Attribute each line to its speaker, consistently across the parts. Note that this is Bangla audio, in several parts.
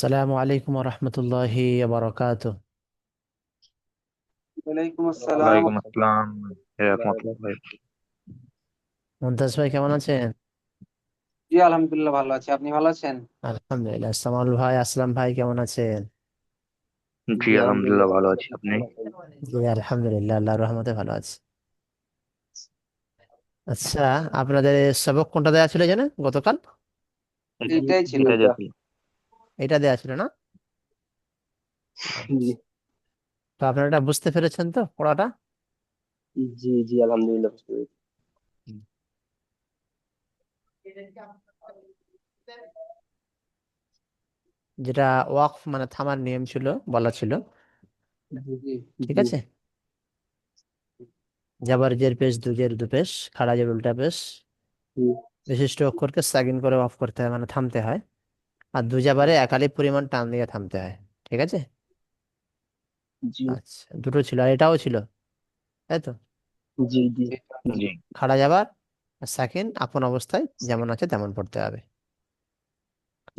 Speaker 1: আসসালামু আলাইকুম রহমতুল্লাহি বারাকাতুহ।
Speaker 2: ওয়ালাইকুম আসসালাম।
Speaker 3: ওয়ালাইকুম আসসালাম রহমতুল্লাহ।
Speaker 1: মুমতাজ ভাই কেমন আছেন?
Speaker 2: জি আলহামদুলিল্লাহ ভালো আছি, আপনি ভালো আছেন?
Speaker 1: আলহামদুলিল্লাহ। সামাল ভাই, আসলাম ভাই কেমন আছেন?
Speaker 3: জি আলহামদুলিল্লাহ ভালো আছি। আপনি?
Speaker 1: জি আলহামদুলিল্লাহ, আল্লাহর রহমতে ভালো আছে। আচ্ছা, আপনাদের সবক কোনটা দেওয়া ছিল জানেন গতকাল?
Speaker 2: এইটাই ছিল।
Speaker 3: এটা দেখি।
Speaker 1: এটা দেওয়া ছিল না?
Speaker 4: জি
Speaker 1: আচ্ছা। তো আপনারা এটা বুঝতে পেরেছেন তো পড়াটা?
Speaker 4: জি জি আলহামদুলিল্লাহ বুঝতে পেরেছি।
Speaker 1: হুম। যেটা ওয়াকফ মানে থামার নিয়ম ছিল, বলা ছিল,
Speaker 4: জি
Speaker 2: জি
Speaker 1: ঠিক
Speaker 4: জি
Speaker 1: আছে? জাবার জের পেশ দুজের দু পেশ, খাড়া জের উল্টা পেশ,
Speaker 4: জি
Speaker 1: বিশিষ্ট অক্ষরকে সাকিন করে অফ করতে হয় মানে থামতে হয়। আর দুজাবারে একালি পরিমাণ টান দিয়ে থামতে হয়। ঠিক আছে?
Speaker 4: জি
Speaker 1: আচ্ছা, দুটো ছিল আর এটাও ছিল, তাই তো?
Speaker 4: জি জি
Speaker 3: জি
Speaker 1: খাড়া যাবার আর সাকিন আপন অবস্থায় যেমন আছে তেমন পড়তে হবে।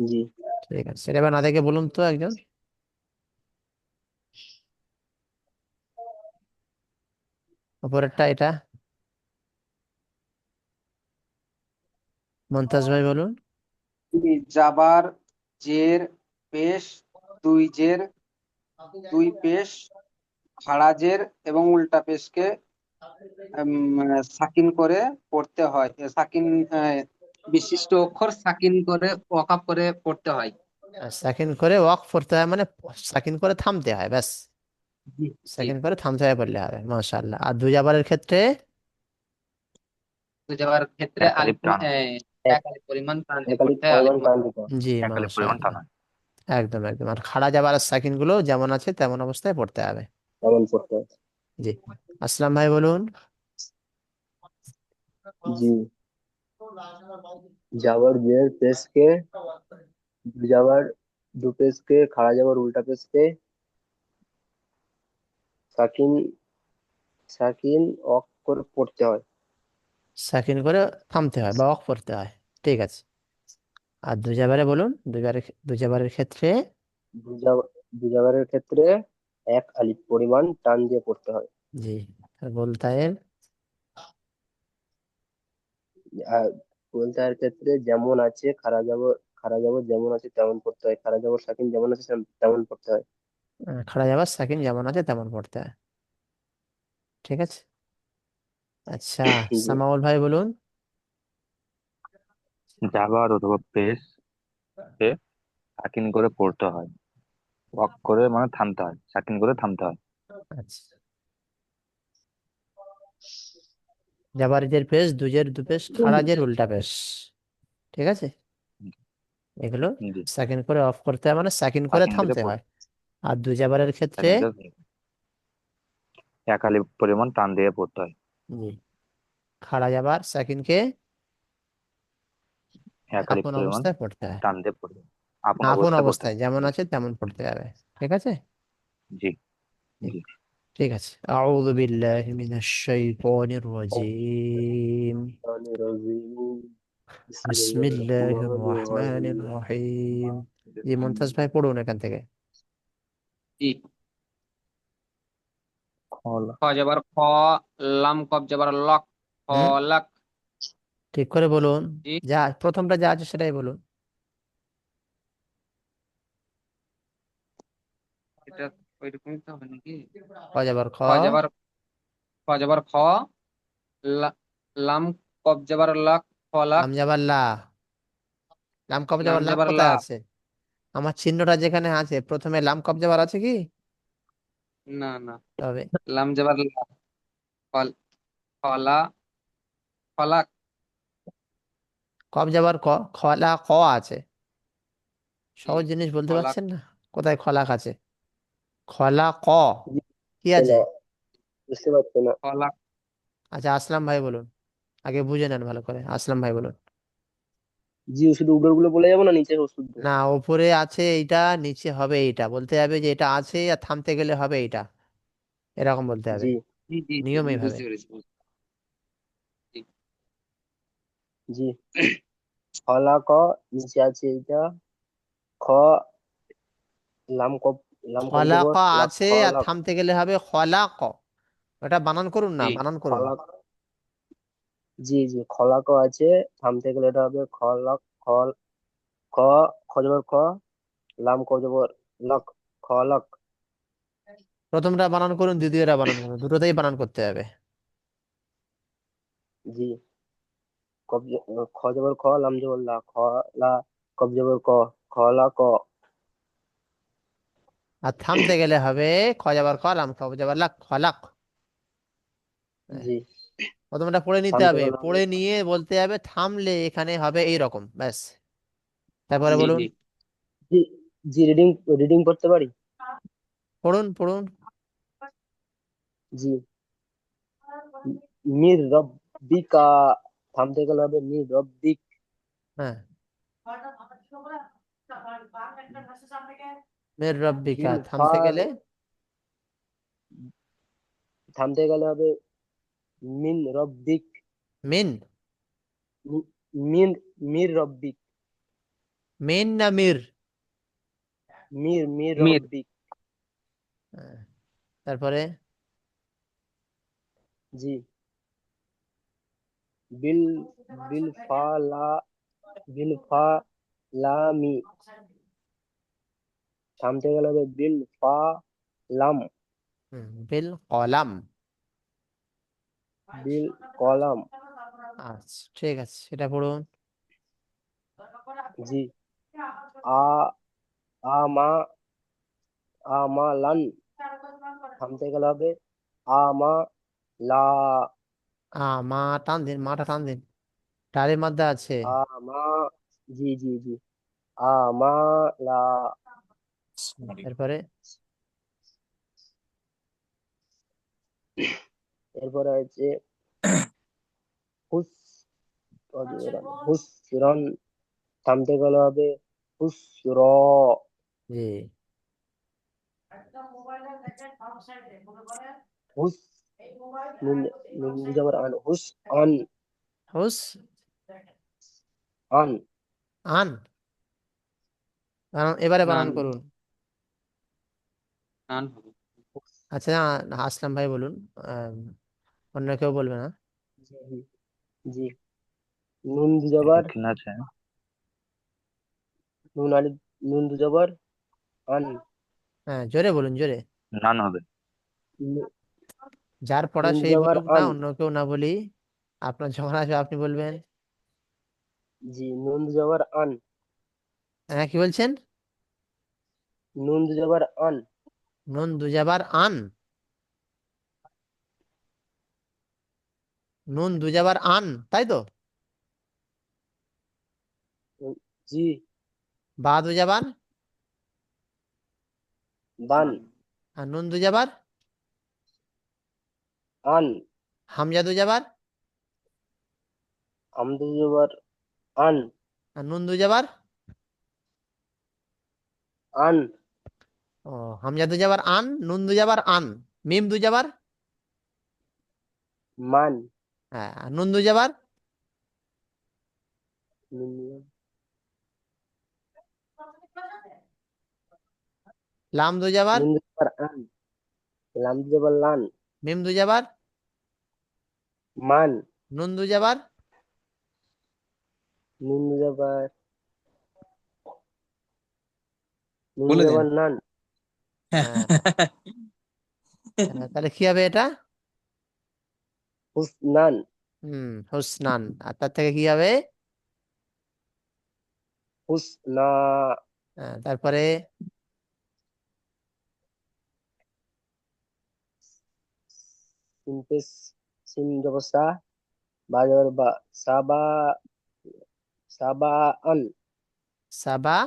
Speaker 4: জি
Speaker 1: ঠিক আছে, সেটা এবার না দেখে বলুন তো একজন। উপরেরটা এটা মন্তাজ ভাই বলুন।
Speaker 2: জি, জাবার জের পেশ দুই জের দুই পেশ খাড়া জের এবং উল্টা পেশকে সাকিন করে পড়তে হয়। সাকিন বিশিষ্ট অক্ষর সাকিন করে ওয়াকাফ করে পড়তে হয়।
Speaker 1: আর সাকিন করে ওয়াক করতে হয় মানে সাকিন করে থামতে হয়, ব্যাস।
Speaker 2: জি জি।
Speaker 1: সাকিন করে থামতে হয় বললে হবে, মাশাআল্লাহ। আর দুজাবারের ক্ষেত্রে
Speaker 2: তো যাওয়ার ক্ষেত্রে
Speaker 3: এক আলিফ
Speaker 2: আলিফ
Speaker 3: টান,
Speaker 4: এক
Speaker 2: এক আলিফ পরিমাণ টান দিয়ে
Speaker 4: একাধিক
Speaker 2: পড়তে হয়, আলিফ
Speaker 4: পরিমাণ টান দিতে হয়।
Speaker 1: জি
Speaker 3: এক আলিফ পরিমাণ
Speaker 1: মাশাআল্লাহ,
Speaker 3: টানা।
Speaker 1: একদম একদম। আর খাড়া যাবার আর সাকিন গুলো যেমন আছে তেমন অবস্থায় পড়তে হবে।
Speaker 4: এমন করতে হয়।
Speaker 1: জি। আসলাম ভাই বলুন।
Speaker 4: জি জাবার জের পেশকে দু জাবার দু পেশকে খাড়া জাবার উল্টা পেশকে সাকিন সাকিন অফ করে পড়তে হয়।
Speaker 1: সাকিন করে থামতে হয় বা ওয়াক করতে হয়। ঠিক আছে। আর দুজাবারে বলুন, দুজাবারের ক্ষেত্রে।
Speaker 4: দু জাবারের ক্ষেত্রে এক আলিফ পরিমাণ টান দিয়ে পড়তে হয়।
Speaker 1: জি। আর বলতায়ের
Speaker 4: আর বলতার ক্ষেত্রে যেমন আছে খাড়া জাবর যেমন আছে তেমন পড়তে হয়, খাড়া জাবর সাকিন যেমন আছে তেমন পড়তে হয়।
Speaker 1: খাড়া যাবার সাকিন যেমন আছে তেমন পড়তে হয়। ঠিক আছে। আচ্ছা,
Speaker 4: জি
Speaker 1: সামাউল ভাই বলুন।
Speaker 3: জাবার অথবা পেশ কে সাকিন করে পড়তে হয়, ওয়াক করে মানে থামতে হয়, সাকিন করে থামতে হয়।
Speaker 1: আচ্ছা, জাবারিদের পেশ দুজের দু পেশ খাড়াজের উল্টা পেশ। ঠিক আছে। এগুলো
Speaker 3: জি
Speaker 1: সাকিন করে অফ করতে হয় মানে সাকিন করে
Speaker 3: সাকিন করে
Speaker 1: থামতে হয়।
Speaker 3: পড়তে,
Speaker 1: আর দুজাবারের ক্ষেত্রে
Speaker 3: সাকিন করে এক আলিফ পরিমাণ টান দিয়ে পড়তে হয়।
Speaker 1: জি, খাড়া যাবার সাকিনকে
Speaker 3: এক আলিফ
Speaker 1: আপন
Speaker 3: পরিমাণ
Speaker 1: অবস্থায় পড়তে হয়।
Speaker 3: টান দিয়ে পড়তে, আপন
Speaker 1: আপন
Speaker 3: অবস্থায় পড়তে
Speaker 1: অবস্থায়
Speaker 3: হয়।
Speaker 1: যেমন আছে তেমন পড়তে হবে। ঠিক আছে।
Speaker 3: জি
Speaker 1: জি,
Speaker 3: জি।
Speaker 1: ঠিক আছে। আউযু বিল্লাহি মিনাশ শাইতানির রাজীম।
Speaker 4: রহমানির রহিম। বিসমিল্লাহির
Speaker 1: বিসমিল্লাহির
Speaker 4: রহমানির
Speaker 1: রহমানির
Speaker 4: রহিম।
Speaker 1: রহিম। জি, মুনতাজ ভাই পড়ুন এখান থেকে।
Speaker 2: জি।
Speaker 3: খলা।
Speaker 2: খ যাবার খ, লাম কব যাবার লক,
Speaker 1: হুম,
Speaker 2: ফলাক।
Speaker 1: ঠিক করে বলুন।
Speaker 2: জি,
Speaker 1: যা প্রথমটা যা আছে সেটাই বলুন।
Speaker 2: এটা ওইরকমই তো হবে নাকি?
Speaker 1: খ যাবার খ,
Speaker 2: খ যাবার খ যাবার খ, লা- লাম কব যাবার লাক, ফলাক।
Speaker 1: লাম যাবার লা। লাম কব
Speaker 2: লাম
Speaker 1: যাবার লাক
Speaker 2: যাবার লা,
Speaker 1: কোথায় আছে? আমার চিহ্নটা যেখানে আছে প্রথমে লাম কব যাবার আছে কি?
Speaker 2: না না,
Speaker 1: তবে
Speaker 2: লাম যাবার লা, ফলা, ফলাক।
Speaker 1: কব যাবার ক, খলা ক আছে।
Speaker 2: জি,
Speaker 1: সহজ জিনিস বলতে
Speaker 2: ফলাক।
Speaker 1: পারছেন না? কোথায় খলাক আছে? খলা ক
Speaker 4: জি,
Speaker 1: কি
Speaker 4: বুঝতে
Speaker 1: আছে?
Speaker 4: না বুঝতে পারছো না।
Speaker 2: ফলাক।
Speaker 1: আচ্ছা, আসলাম ভাই বলুন। আগে বুঝে নেন ভালো করে, আসলাম ভাই বলুন।
Speaker 4: জি শুধু উপর গুলো বলে যাবো না নিচে শুদ্ধ?
Speaker 1: না, উপরে আছে এইটা, নিচে হবে এইটা, বলতে হবে যে এটা আছে আর থামতে গেলে হবে এইটা, এরকম বলতে হবে।
Speaker 4: জি
Speaker 2: জি জি জি,
Speaker 1: নিয়ম
Speaker 2: আমি
Speaker 1: এইভাবে।
Speaker 2: বুঝতে পেরেছি। জি।
Speaker 4: জি ফলা ক নিচে আছে এইটা। খ লাম কব লাম কব
Speaker 1: খলাক
Speaker 4: জবর লাক
Speaker 1: আছে আর
Speaker 4: খলাক।
Speaker 1: থামতে গেলে হবে খলাক। ওটা বানান করুন না,
Speaker 2: জি
Speaker 1: বানান করুন।
Speaker 4: খলাক, জি জি, খলাকও আছে, থামতে গেলে এটা হবে খলাক খল, খ, খ জবর খ, লাম কব জবর লক, খলাক।
Speaker 1: প্রথমটা বানান করুন, দ্বিতীয়টা বানান করুন, দুটোতেই বানান করতে হবে।
Speaker 4: জি, কব খ জবর খ, লাম জবর লা, খ লা, কব জবর ক, খলা ক।
Speaker 1: আর থামতে গেলে হবে খ যাবার খ, লাম খ যাবার লাক, খলাক।
Speaker 4: জি,
Speaker 1: প্রথমটা পড়ে নিতে
Speaker 4: থামতে
Speaker 1: হবে,
Speaker 4: গেলে হবে,
Speaker 1: পড়ে নিয়ে বলতে হবে থামলে এখানে হবে এই রকম, ব্যাস। তারপরে
Speaker 2: জি
Speaker 1: বলুন।
Speaker 2: জি
Speaker 4: জি জি, রিডিং রিডিং করতে পারি?
Speaker 1: পড়ুন পড়ুন।
Speaker 4: জি, মির রব্বিকা, থামতে গেলে হবে মির রব্বিক।
Speaker 1: হ্যাঁ, মের রব্বিকা,
Speaker 4: বিল
Speaker 1: থামতে
Speaker 4: ফার,
Speaker 1: গেলে
Speaker 4: থামতে গেলে হবে মিন রব্বিক।
Speaker 1: মিন।
Speaker 4: মিন, মির রব্বিক,
Speaker 1: মিন না মির?
Speaker 4: মির মির
Speaker 2: মির
Speaker 4: রব্বিক।
Speaker 1: হ্যাঁ, তারপরে
Speaker 4: জি, বিল, বিল ফা লা, বিল ফা লামি, থামতে গেলে হবে বিল ফা লাম,
Speaker 1: বিল কলাম।
Speaker 4: বিল কলাম।
Speaker 1: আচ্ছা ঠিক আছে, এটা পড়ুন।
Speaker 4: জি, আ, আমা, আমালান, থামতে গেলে হবে আমা লা,
Speaker 1: মা টান দিন, মাটা টান দিন, টারের মধ্যে আছে।
Speaker 4: আমা, জি জি জি, আমা লা।
Speaker 1: এরপরে
Speaker 4: এরপরে হচ্ছে হুস, হুসরন, থামতে গেলে হবে হুসর।
Speaker 1: জি,
Speaker 4: হুস, নুন, নুন যাবার আন, হুস আন,
Speaker 1: হুস
Speaker 4: আন।
Speaker 1: আন। এবারে বানান
Speaker 2: নান
Speaker 1: করুন।
Speaker 2: নান হবে।
Speaker 1: আচ্ছা, আসলাম ভাই বলুন, আহ, অন্য কেউ বলবে না।
Speaker 4: জি জি জি, নুন যাবার,
Speaker 3: এখানে আছে
Speaker 4: নুন আলি, নুন যাবার আন,
Speaker 1: হ্যাঁ, জোরে বলুন, জোরে।
Speaker 3: নান হবে।
Speaker 1: যার পড়া
Speaker 4: নুন
Speaker 1: সেই
Speaker 4: যাবার
Speaker 1: বলুক না,
Speaker 4: আন।
Speaker 1: অন্য কেউ না বলি। আপনার যখন আসবে আপনি বলবেন।
Speaker 4: জি, নুন যাবার আন,
Speaker 1: হ্যাঁ, কি বলছেন?
Speaker 4: নুন যাবার আন।
Speaker 1: নুন দুজাবার আন, নুন দুজাবার আন, তাই তো?
Speaker 4: জি,
Speaker 1: বা দুজাবার
Speaker 4: বান,
Speaker 1: আর নুন দুজাবার
Speaker 4: আন,
Speaker 1: হামজা দুজাবার
Speaker 4: আমদু যাবার আন,
Speaker 1: আর নুন দুজাবার।
Speaker 4: আন,
Speaker 1: ও, হামজা দুজাবার আন, নুন দুজাবার আন, মিম দুজাবার
Speaker 4: মান,
Speaker 1: হ্যাঁ, আর নুন দুজাবার
Speaker 4: নুন,
Speaker 1: লাম দুজাবার
Speaker 4: নুন যাবার আন, লাম যাবার লান,
Speaker 1: মিম দুজাবার
Speaker 4: মান,
Speaker 1: নুন দুজাবার
Speaker 4: নুন যাবার, নুন
Speaker 2: বলে দেন।
Speaker 4: যাবার নান।
Speaker 1: হ্যাঁ, তাহলে কি হবে এটা?
Speaker 4: হুসনান,
Speaker 1: হুসনান। আর তার থেকে কি হবে?
Speaker 4: হুসনা,
Speaker 1: তারপরে
Speaker 4: সিনপেস, সিন যাবার সা, বা যাবার বা, সাবা, সাবা আন,
Speaker 1: সাবা।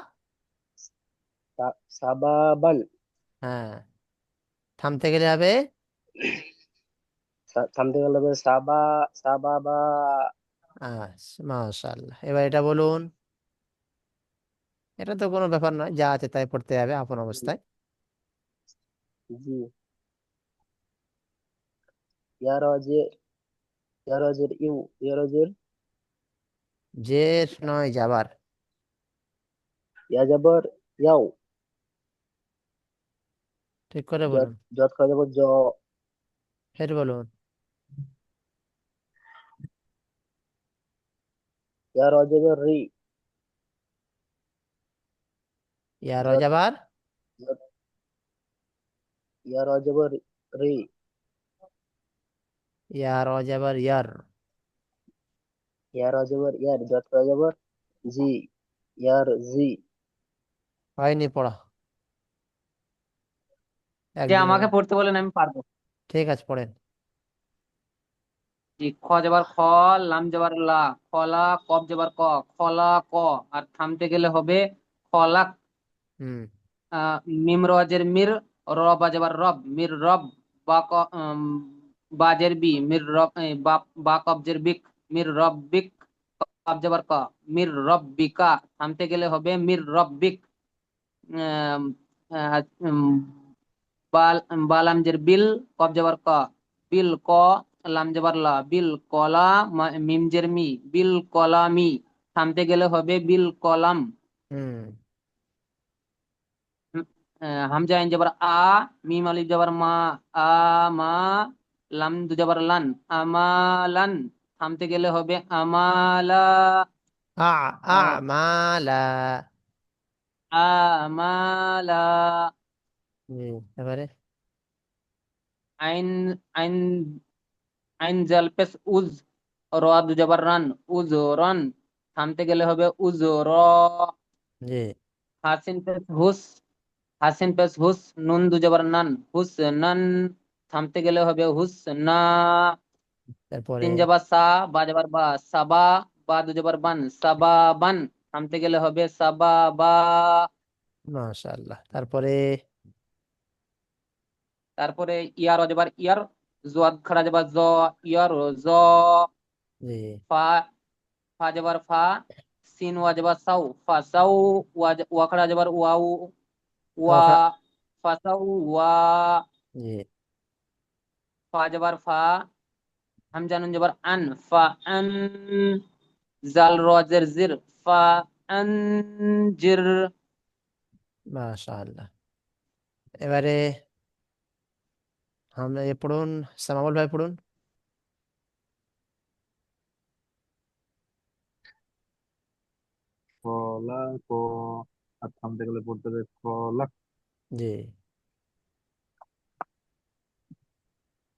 Speaker 4: সাবাবান,
Speaker 1: হ্যাঁ, থামতে গেলে হবে
Speaker 4: থামতে গেলে হবে সাবা, সাবাবা।
Speaker 1: মাশাআল্লাহ। এবার এটা বলুন। এটা তো কোনো ব্যাপার নয়, যা আছে তাই পড়তে হবে আপন অবস্থায়।
Speaker 4: জি, ইয়ারজে, ইয়ারজের ইউ, ইয়ারজের,
Speaker 1: জের নয় যাবার।
Speaker 4: ইয়া যাবার ইয়াও,
Speaker 1: ঠিক করে
Speaker 4: যত
Speaker 1: বলুন,
Speaker 4: যত খাওয়া যাবে জ,
Speaker 1: ফের বলুন।
Speaker 4: ইয়া র যাবে রি,
Speaker 1: ইয়া র
Speaker 4: যত
Speaker 1: যাবার
Speaker 4: যত ইয়া র যাবে রি,
Speaker 1: ইয়া র যাবার ইয়ার।
Speaker 4: ইয়া র যাবে ইয়ার, যত খাওয়া যাবে জি, ইয়ার জি।
Speaker 1: হয়নি পড়া,
Speaker 2: যে
Speaker 1: একদিন
Speaker 2: আমাকে পড়তে বলেন আমি পারবো।
Speaker 1: ঠিক আছে পড়েন।
Speaker 2: জি, খ যাবার খ, লাম যাবার লা, খলা, কফ যাবার ক, খলা ক। আর থামতে গেলে হবে খলাক।
Speaker 1: হুম
Speaker 2: মিম রজের মির, র বাজাবার রব, মির রব। বা বাজের বি, মির রব, বা বা কবজের বিক, মির রব্বিক। কফ যাবার ক, মির রব্বিকা। থামতে গেলে হবে মির রব্বিক। আম, আহ, উম, বাল বালামজের বিল, কফ যাবার ক, বিল ক। লাম যাবার লা, বিল কলা। মিমজের মি, বিল কলামি। থামতে গেলে হবে বিল কলাম।
Speaker 1: হুম
Speaker 2: হামজা আইন যাবার আ, মিম আলিফ যাবার মা, আ মা। লাম দু যাবার লান, আমালান। থামতে গেলে হবে আমালা।
Speaker 1: আ
Speaker 2: আহ,
Speaker 1: আমালা।
Speaker 2: আমালা।
Speaker 1: জি, এবারে
Speaker 2: আইন আইন আইন জাল পেশ উজ, র দু যাবার রান, উজ রন। থামতে গেলে হবে উজ র।
Speaker 1: জি,
Speaker 2: হাসিন পেশ হুস, হাসিন পেশ হুস, নুন দু যাবার নান, হুস নান। থামতে গেলে হবে হুস না।
Speaker 1: তারপরে
Speaker 2: তিন যাবার সা, বা যাবার বা, সাবা। বা দু যাবার বান, সাবা বান। থামতে গেলে হবে সাবা বা।
Speaker 1: মাশাআল্লাহ। তারপরে
Speaker 2: তারপরে ইয়ার ও যাবার ইয়ার, জোয়াদ খাড়া যাবার জ, ইয়ার জ।
Speaker 1: জি,
Speaker 2: ফা, ফা যাবার ফা, সিন ওয়া যাবার সাউ, ফা সাউ। ওয়া খাড়া যাবার ওয়াউ, ওয়া।
Speaker 1: ওখা
Speaker 2: ফা সাউ ওয়া।
Speaker 1: জি,
Speaker 2: ফা যাবার ফা, হামজা নুন যাবার আন, ফা আন। জাল রজের জির, ফা আন জির।
Speaker 1: মাশাআল্লাহ। এবারে আমরা পড়ুন, সামাবুল ভাই পড়ুন।
Speaker 3: কলা ক, আর থামতে গেলে পড়তে হবে খলাক।
Speaker 1: জি,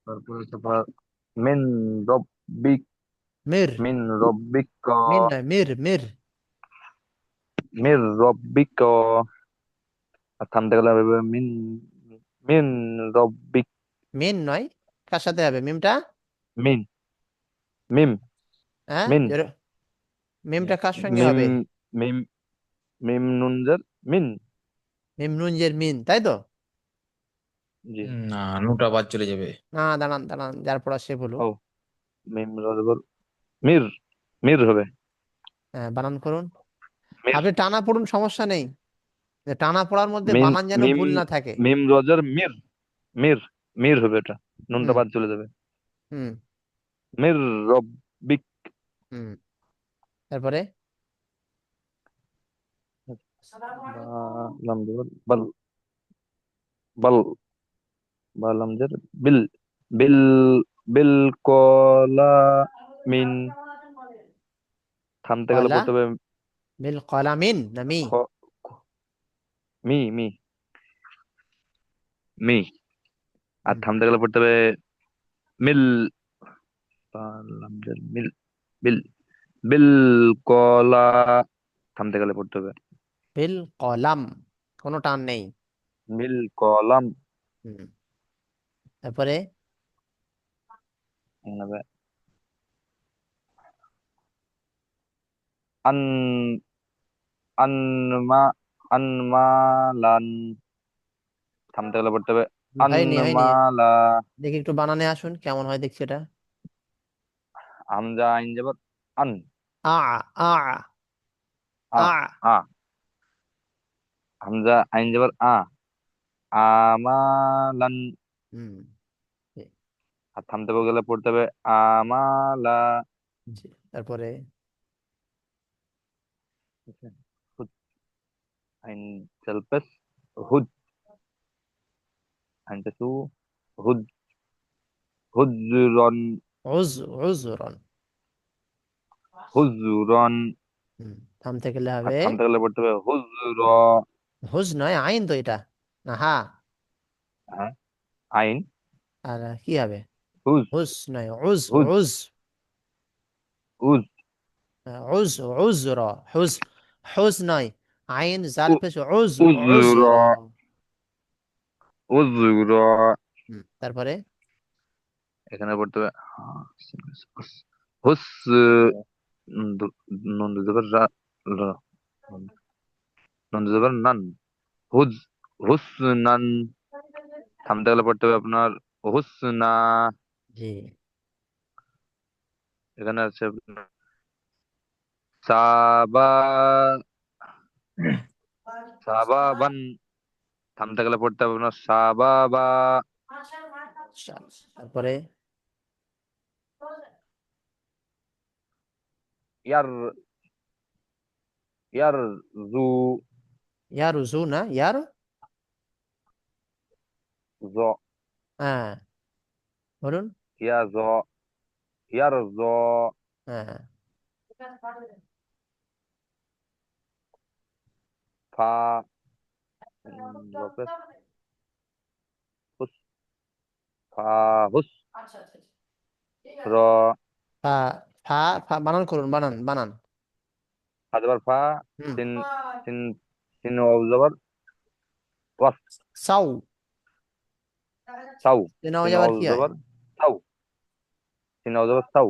Speaker 3: তারপরে তারপর মিন রব্বিক,
Speaker 1: মির,
Speaker 3: মিন রব্বিক,
Speaker 1: মিন নয়, মির মির।
Speaker 3: মির রব্বিক। আর থামতে গেলে হবে মিন, মিন রব্বিক।
Speaker 1: মিন নয়, কার সাথে হবে মিমটা?
Speaker 3: মিন, মিম,
Speaker 1: হ্যাঁ
Speaker 3: মিন,
Speaker 1: মিমটা কার সঙ্গে
Speaker 3: মিম,
Speaker 1: হবে?
Speaker 3: মিম, মিম নুনজের মিন।
Speaker 1: মিম নুনজের মিন, তাই তো?
Speaker 3: জি।
Speaker 5: না, নুটা বাদ চলে যাবে।
Speaker 1: না, দাঁড়ান দাঁড়ান, যার পড়া সে বলুক।
Speaker 3: ও, মিম রজবর মির, মির হবে।
Speaker 1: হ্যাঁ, বানান করুন।
Speaker 3: মির,
Speaker 1: আপনি টানা পড়ুন, সমস্যা নেই, যে টানা পড়ার মধ্যে
Speaker 3: মিম,
Speaker 1: বানান যেন
Speaker 3: মিম,
Speaker 1: ভুল না থাকে।
Speaker 3: মিম রজের মির, মির, মির হবে এটা, নুনটা
Speaker 1: হুম
Speaker 3: বাদ চলে যাবে।
Speaker 1: হুম
Speaker 3: মির রব্বিক।
Speaker 1: হুম তারপরে
Speaker 3: লাম জবর বাল, বাল, বালাম জের বিল, বিল, বিল কলা মিন। থামতে গেলে
Speaker 1: কলা
Speaker 3: পড়তে হবে
Speaker 1: বিল কলামিন না মি?
Speaker 3: খ, মি, মি, মি। আর
Speaker 1: হুম,
Speaker 3: থামতে গেলে পড়তে হবে মিল, বালাম জের মিল, বিল, বিল কলা। থামতে গেলে পড়তে হবে
Speaker 1: বিল কলাম, কোনো টান নেই।
Speaker 3: মিল কলাম।
Speaker 1: হুম তারপরে
Speaker 3: হবে আন, আনমা, আনমালান। থামতে গেলে পড়তে হবে
Speaker 1: হয়নি হয়নি,
Speaker 3: আনমালা।
Speaker 1: দেখি একটু বানানে আসুন, কেমন হয় দেখছি এটা।
Speaker 3: হামজা আইন যাবত আন,
Speaker 1: আ আ
Speaker 3: আ,
Speaker 1: আ
Speaker 3: আ। হামজা আইন যাবত আ, আমালান।
Speaker 1: হুম এ,
Speaker 3: আর থামতে গেলে পড়তে হবে আমালা।
Speaker 1: জি, তারপরে
Speaker 3: হুদ, আইন জেলপেস হুদ, হামজাসু হুজ হুজরন
Speaker 1: উজরন।
Speaker 3: হুজরন
Speaker 1: থামতে গেলে
Speaker 3: আর
Speaker 1: হবে
Speaker 3: থামতে গেলে পড়তে হবে হুজর।
Speaker 1: হুজ নয়, আইন তো এটা না, হা।
Speaker 3: হ্যাঁ, আইন
Speaker 1: আর কি হবে?
Speaker 3: হুজ
Speaker 1: হুজ নয়, উজ।
Speaker 3: হুজ
Speaker 1: উজ
Speaker 3: উজ
Speaker 1: উজ উজর। হুজ, হুজ নয়, আইন জাল
Speaker 3: উ-
Speaker 1: পেশ উজ।
Speaker 3: উজর
Speaker 1: উজর।
Speaker 3: উজর।
Speaker 1: তারপরে
Speaker 3: এখানে পড়তে হবে হুস নুন জবর রা রা- নুন জবর নান হুজ হুসনান। থামতে গেলে পড়তে হবে আপনার হুসনা।
Speaker 1: জি।
Speaker 3: এখানে আছে আপনার সাবা সাবাবান। থামতে গেলে পড়তে হবে আপনার সাবাবা।
Speaker 1: তারপরে
Speaker 3: ইয়ার ইয়ার জু
Speaker 1: ইয়ার উজু না, ইয়ার।
Speaker 3: জ
Speaker 1: হ্যাঁ, বলুন।
Speaker 3: ইয়া জ ইয়ার জ
Speaker 1: হ্যাঁ,
Speaker 3: ফা রপে হুস ফা হুস র
Speaker 1: ফা। ফা। ফা বানান করুন, বানান বানান।
Speaker 3: ফা জবর ফা
Speaker 1: হুম।
Speaker 3: সিন সিন সিন ওয়াও জবর ওয়াস
Speaker 1: সাউ।
Speaker 3: সাউ
Speaker 1: নাও
Speaker 3: সিন
Speaker 1: যাবার
Speaker 3: ওয়াও
Speaker 1: কি হয়?
Speaker 3: জবর সাউ সিন ওয়াও জবর সাউ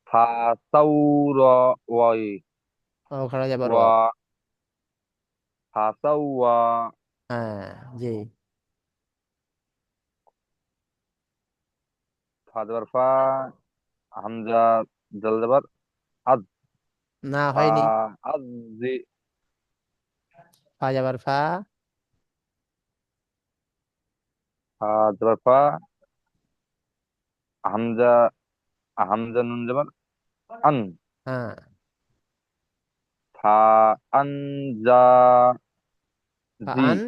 Speaker 3: ফা সাউ র ওয়াই
Speaker 1: ওখানে যাবার ও।
Speaker 3: ওয়া ফা সাউ ওয়া
Speaker 1: হ্যাঁ, জি।
Speaker 3: ফা জবর ফা হামজা জল জবর আজ
Speaker 1: না,
Speaker 3: ফা
Speaker 1: হয়নি।
Speaker 3: আজ জি
Speaker 1: ফা যাবার ফা।
Speaker 3: ফা জবর ফা হামজা হামজা নুন জবর আন
Speaker 1: হ্যাঁ,
Speaker 3: ফা আনজা
Speaker 1: ফা
Speaker 3: জি
Speaker 1: আন।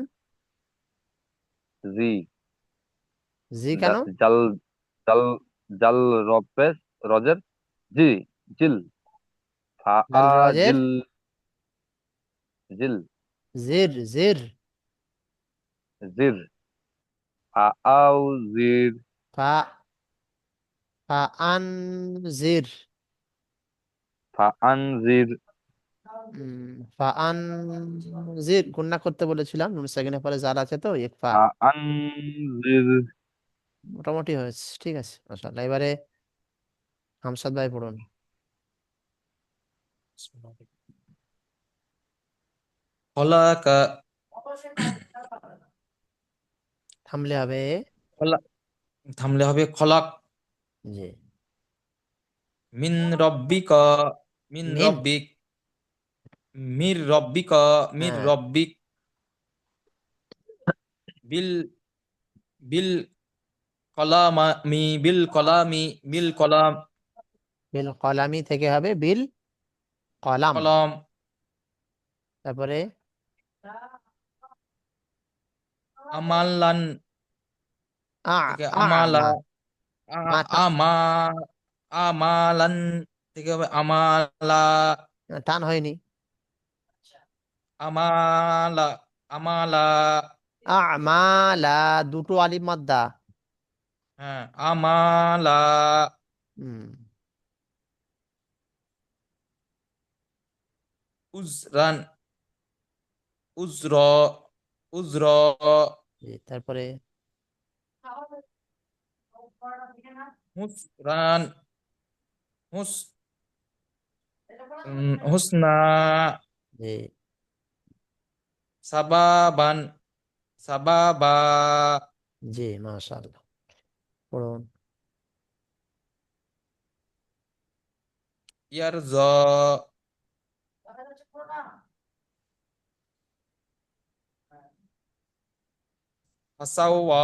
Speaker 3: জি
Speaker 1: জি কেন?
Speaker 3: জাল জাল জাল রপেস রজের জি জিল ফা
Speaker 1: জাল
Speaker 3: আ
Speaker 1: রজের
Speaker 3: জিল জিল
Speaker 1: জির। জির।
Speaker 3: জির ফা আউ জির
Speaker 1: ফা। ফা আন জির।
Speaker 3: ফা আন জির
Speaker 1: ফা আন জির গুণনা করতে বলেছিলাম, নুন সেকেন্ডের পরে জাল আছে তো এক ফা।
Speaker 3: ফা আন জির
Speaker 1: মোটামুটি হয়েছে, ঠিক আছে মাশাআল্লাহ। এবারে হামসাদ ভাই পড়ুন।
Speaker 5: খলাকা
Speaker 1: থামলে হবে
Speaker 5: খলা থামলে হবে খলাক
Speaker 1: জি।
Speaker 5: মিন রব্বিকা মিন
Speaker 1: মিন।
Speaker 5: রব্বিক মির রব্বিকা মির
Speaker 1: হ্যাঁ,
Speaker 5: রব্বিক বিল বিল বিল কলাম
Speaker 1: বিল কলামি থেকে হবে বিল কলাম।
Speaker 5: কলম
Speaker 1: তারপরে
Speaker 5: আমালান
Speaker 1: আ।
Speaker 5: থেকে
Speaker 1: আ
Speaker 5: আমালা
Speaker 1: মা। মা
Speaker 5: আমা আমালান থেকে হবে আমালা
Speaker 1: টান হয়নি।
Speaker 5: আমালা আমালা
Speaker 1: আমালা, দুটো আলিফ মাদ্দা।
Speaker 5: হ্যাঁ আমালা
Speaker 1: হুম।
Speaker 5: উজরান উজর উজর
Speaker 1: জি, তারপরে
Speaker 5: হুসরান হুস হুসনা
Speaker 1: জি।
Speaker 5: সাবাবান সাবাবা
Speaker 1: জি, মাশাআল্লাহ। পড়ুন।
Speaker 5: ইয়ারজ ফাসাওয়া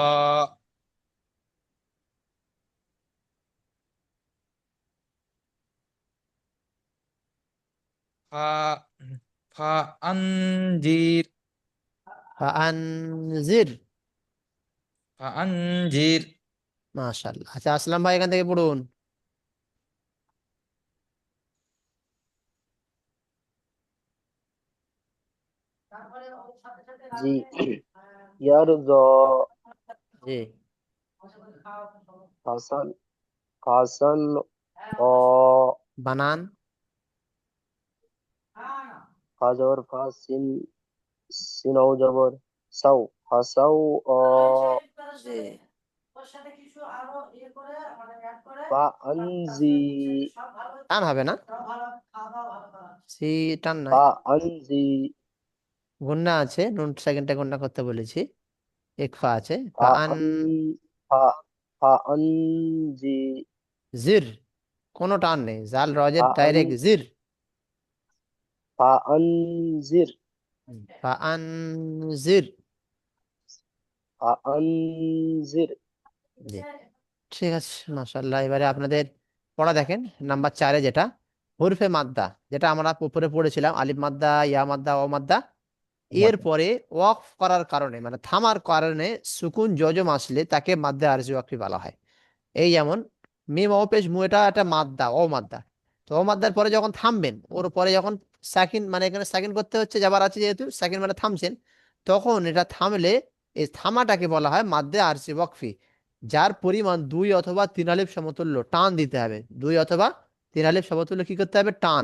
Speaker 5: ফা ফা আনজির
Speaker 1: আনজির।
Speaker 5: ফাআনজির
Speaker 1: মাশাআল্লাহ। আচ্ছা আসলাম ভাই, এখান থেকে পড়ুন।
Speaker 4: জি। ইয়ারযা,
Speaker 1: জি,
Speaker 4: হাসান, হাসান, ক,
Speaker 1: বানান।
Speaker 4: হাজর, ফাসিন, সিনাও জবর, সাউ, হাসাউ,
Speaker 1: জি,
Speaker 4: ফাআনজি,
Speaker 1: টান হবে না, সি টান নয়,
Speaker 4: ফাআনজি,
Speaker 1: গুন্না আছে, নুন সেকেন্ডটা গুন্না করতে বলেছি, ইকফা আছে। ফাআন
Speaker 4: ফাআন, ফা, ফাআনজি,
Speaker 1: জির, কোনো টান নেই, জাল রজের
Speaker 4: ফাআন,
Speaker 1: ডাইরেক্ট জির।
Speaker 4: ফাআনজির,
Speaker 1: ফাআন জির।
Speaker 4: ফাআনজির।
Speaker 1: জি, ঠিক আছে মাশাআল্লাহ। এবারে আপনাদের পড়া দেখেন, নাম্বার 4-এ যেটা হরফে মাদ্দা, যেটা আমরা উপরে পড়েছিলাম, আলিফ মাদ্দা, ইয়া মাদ্দা, ও মাদ্দা। এর পরে ওয়াকফ করার কারণে মানে থামার কারণে সুকুন জজম আসলে তাকে মাদ্দে আরজি ওয়াকফি বলা হয়। এই যেমন মিম ও পেশ মু, এটা একটা মাদ্দা, ও মাদ্দা। তো ও মাদ্দার পরে যখন থামবেন, ওর পরে যখন সাকিন মানে এখানে সাকিন করতে হচ্ছে, যাবার আছে যেহেতু সাকিন মানে থামছেন, তখন এটা থামলে এই থামাটাকে বলা হয় মাদ্দে আরজি ওয়াকফি, যার পরিমাণ 2 অথবা 3 আলিফ সমতুল্য টান দিতে হবে। 2 অথবা 3 আলিফ সমতুল্য কি করতে হবে? টান।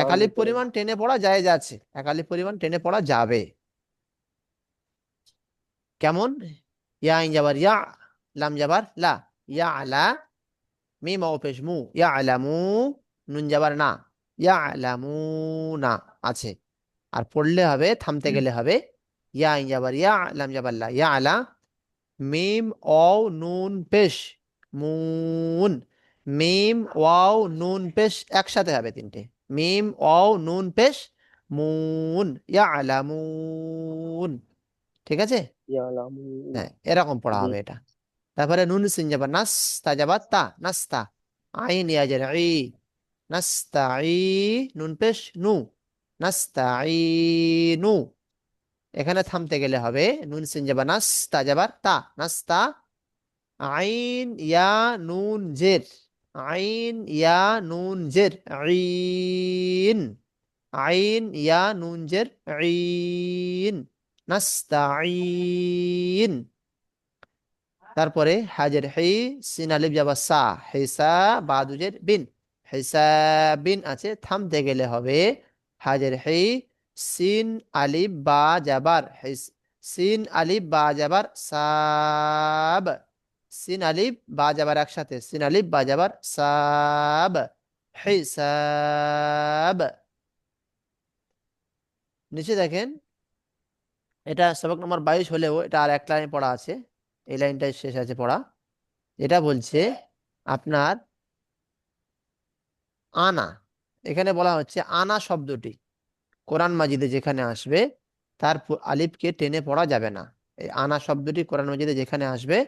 Speaker 1: এক
Speaker 4: টান
Speaker 1: আলিফ
Speaker 4: দিতে হবে।
Speaker 1: পরিমাণ টেনে পড়া যায় যাচ্ছে, এক আলিফ পরিমাণ টেনে পড়া যাবে। কেমন? ইয়া আইন যাবার ইয়া, লাম যাবার লা, ইয়া আলা, মিম ও পেশ মু, ইয়া আলামু, নুন যাবার না, ইয়া আলামু না আছে। আর পড়লে হবে, থামতে গেলে হবে ইয়া আইন যাবার ইয়া, লাম যাবার লা, ইয়া আলা, মিম ওয়াও নুন পেশ মুন। মিম ওয়াও নুন পেশ একসাথে হবে তিনটে, মিম ওয়াও নুন পেশ মুন, ইয়া আলামুন। ঠিক আছে?
Speaker 4: ইয়ালামুন।
Speaker 1: হ্যাঁ, এরকম পড়া
Speaker 4: জি।
Speaker 1: হবে এটা। তারপরে নুন সিন যাবার নাস, তা যাবার তা, নাস্তা। আইন ইয়াজের ই, নাস্তাই, নুন পেশ নু, নাস্তাইনু। এখানে থামতে গেলে হবে নুন সিন যাবার নাস, তা যাবার তা, নাস্তা। আইন ইয়া নুন জের, আইন ইয়া নুন জের, আইন। আইন ইয়া নুন জের, আইন, নাস্তাইন। তারপরে হাজের হি, সিন আলিফ যাবার সা, হিসা, বাদুজের বিন, হিসাবিন আছে। থামতে গেলে হবে হাজের হি, সিন আলিফ বা যাবার হিস, সিন আলিফ বা যাবার সাব, সিন আলিফ বা যাবার একসাথে, সিন আলিফ বা যাবার সাব, হিসাব। নিচে দেখেন, এটা সবক নম্বর 22 হলেও এটা আর এক লাইনে পড়া আছে, এই লাইনটাই শেষ আছে পড়া। এটা বলছে আপনার আনা, এখানে বলা হচ্ছে আনা শব্দটি কোরআন মাজিদে যেখানে আসবে তার আলিফকে টেনে পড়া যাবে না। এই আনা শব্দটি কোরআন মাজিদে যেখানে আসবে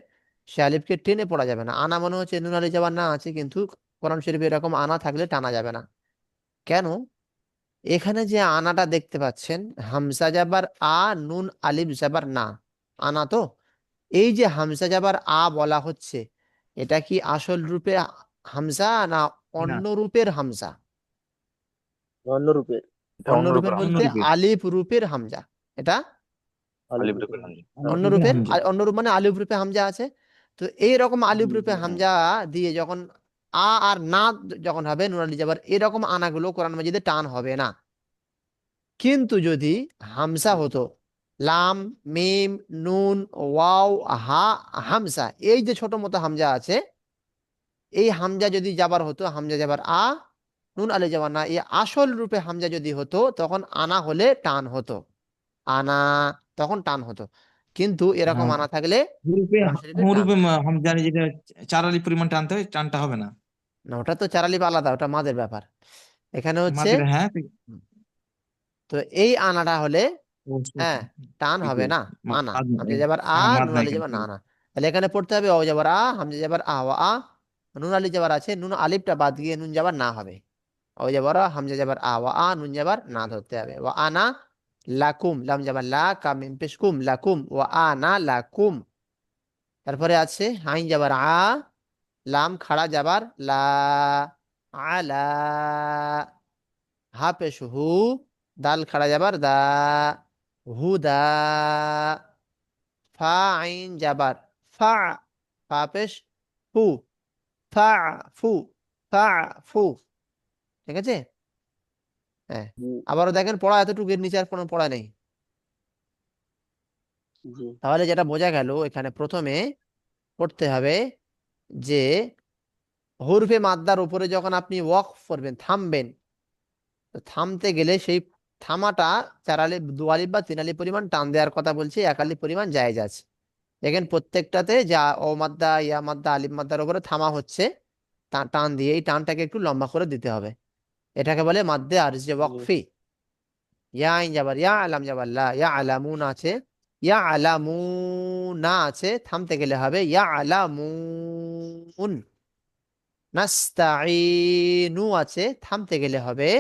Speaker 1: সে আলিফকে টেনে পড়া যাবে না। আনা মনে হচ্ছে নুন আলি যাবার না আছে, কিন্তু কোরআন শরীফে এরকম আনা থাকলে টানা যাবে না। কেন? এখানে যে আনাটা দেখতে পাচ্ছেন, হামজা যাবার আ, নুন আলিফ যাবার না, আনা তো। এই যে হামজা যাবার আ বলা হচ্ছে, এটা কি আসল রূপে হামজা না
Speaker 5: না,
Speaker 1: অন্য রূপের হামজা?
Speaker 4: অন্য রূপের।
Speaker 3: এটা
Speaker 1: অন্য
Speaker 3: অন্য
Speaker 1: রূপের
Speaker 3: রূপের
Speaker 5: অন্য
Speaker 1: বলতে
Speaker 3: হামজা।
Speaker 5: রূপে,
Speaker 1: আলিফ রূপের হামজা এটা।
Speaker 4: আলিফ
Speaker 3: আলিফ
Speaker 4: রূপের।
Speaker 3: রূপের হামজা।
Speaker 1: অন্য
Speaker 5: রূপে
Speaker 1: রূপের
Speaker 5: হামজা।
Speaker 1: অন্য রূপ মানে আলিফ রূপে হামজা আছে। তো এইরকম আলিফ রূপে
Speaker 3: হুম।
Speaker 1: হামজা দিয়ে যখন আ আর না যখন হবে নুন আলি যাবার, এরকম আনাগুলো কোরআন মাজিদে টান হবে না। কিন্তু যদি হামজা হতো, লাম, মিম, নুন, ওয়াও, হা, হামজা, এই যে ছোট মতো হামজা আছে, এই হামজা যদি যাবার হতো, হামজা যাবার আ, নুন আলি যাবার না, এই আসল রূপে হামজা যদি হতো তখন আনা হলে টান হতো, আনা, তখন টান হতো। কিন্তু এরকম
Speaker 5: হ্যাঁ,
Speaker 1: আনা থাকলে
Speaker 5: হুরুপে
Speaker 1: কোরআন শরীফে টান
Speaker 5: হুরুপে
Speaker 1: হবে
Speaker 5: হামজানি যেটা 4 আলি পরিমাণ টানতে হয়, টানটা হবে না।
Speaker 1: না। ওটা তো চারালিপ আলাদা, ওটা মাদের ব্যাপার। এখানে হচ্ছে
Speaker 5: মাদের, হ্যাঁ।
Speaker 1: হুম, তো এই আনাটা হলে
Speaker 5: ও,
Speaker 1: হ্যাঁ টান
Speaker 5: ঠিক
Speaker 1: হবে না।
Speaker 5: বলেছেন।
Speaker 1: আনা,
Speaker 5: মাদ নাই।
Speaker 1: হামজা যাবার আ,
Speaker 5: হ্যাঁ, মাদ
Speaker 1: নুন
Speaker 5: নাই
Speaker 1: আলি
Speaker 5: কেন?
Speaker 1: যাবার না, না। তাহলে এখানে পড়তে হবে ও যাবার আ, হামজা যাবার আ, ওয়া আ, নুন আলি যাবার আছে, নুন আলিফটা বাদ গিয়ে নুন যাবার না হবে। ও যাবার আ, হামজা যাবার আ, ওয়া আ, নুন যাবার না ধরতে হবে। ওয়া আনা লাকুম, লাম যাবার লা, কাম মিম পেশ কুম, লাকুম, ওয়া আনা লাকুম। তারপরে আছে আইন যাবার লাম খাড়া যাবার লা, আলা। হা পেশ হু, দাল খাড়া যাবার দা, হুদা। ফা আইন যাবার ফা, ফা পেশ ফু, ফা ফু, ফা ফু। ঠিক আছে। হ্যাঁ,
Speaker 4: জি
Speaker 1: আবারও দেখেন পড়া এতটুকু, এর নিচে আর কোনো পড়া নেই।
Speaker 4: জি
Speaker 1: তাহলে যেটা বোঝা গেল, এখানে প্রথমে করতে হবে যে হরফে মাদ্দার উপরে যখন আপনি ওয়াকফ করবেন, থামবেন, তো থামতে গেলে সেই থামাটা 4 আলিফ 2 আলিফ বা 3 আলিফ পরিমাণ টান দেওয়ার কথা বলছি, 1 আলিফ পরিমাণ জায়েজ আছে। দেখেন প্রত্যেকটাতে যা ও মাদ্দা, ইয়া মাদ্দা, আলিফ মাদ্দার উপরে থামা হচ্ছে, টান দিয়ে এই টানটাকে একটু লম্বা করে দিতে হবে। এটাকে বলে মাদ্দে আরজি
Speaker 4: জি
Speaker 1: ওয়াকফি। ইয়া আইন যাবার ইয়া, আলাম যাবার লা, ইয়া আলামুন আছে, ইয়া আলামুনা আছে, থামতে গেলে হবে ইয়া আলামুন। নাস্তাইনু আছে, থামতে গেলে হবে